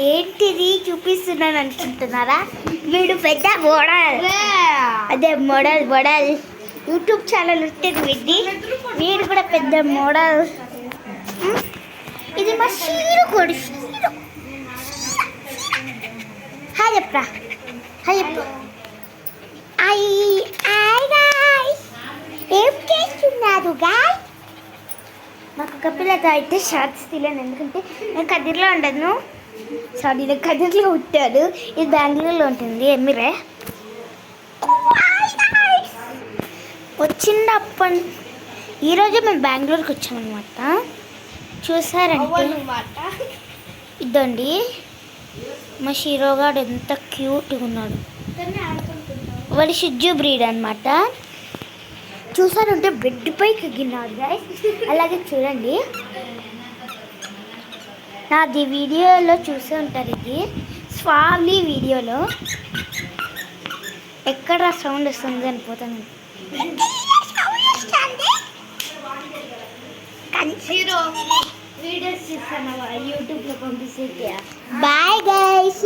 ఏంటిది చూపిస్తున్నాను అనుకుంటున్నారా? వీడు పెద్ద మోడల్, అదే మోడల్ యూట్యూబ్ ఛానల్ ఉంటుంది వీడి. వీడు కూడా పెద్ద మోడల్. ఇది మా షీరు కొడు. హాయ్ చెప్పరా, హాయ్ చెప్పు. ఏం చేస్తున్నారు గాయ్? మాకు కపిలతో అయితే షార్ట్స్ తీయలేను, ఎందుకంటే నేను కదిర్లో ఉండను. సారీ, నేను కదిర్లో ఉంటాను. ఇది బెంగళూరులో ఉంటుంది. ఎమ్మిరే వచ్చిందప్పటి ఈరోజే మేము బెంగళూరుకి వచ్చామన్నమాట. చూసారంటే ఇదండి మా షీరోగాడు ఎంత క్యూట్గా ఉన్నాడు. వాడి షిజ్జు బ్రీడ్ అనమాట. చూసారంటే బెడ్ పైకి ఎగినాడు గైస్. అలాగే చూడండి, నాది వీడియోలో చూసే ఉంటారు. ఇది స్వామి వీడియోలో ఎక్కడ సౌండ్ వస్తుంది అనిపోతాను. వీడియోస్ చూస్తాను యూట్యూబ్లో పంపిస్తే. Bye guys.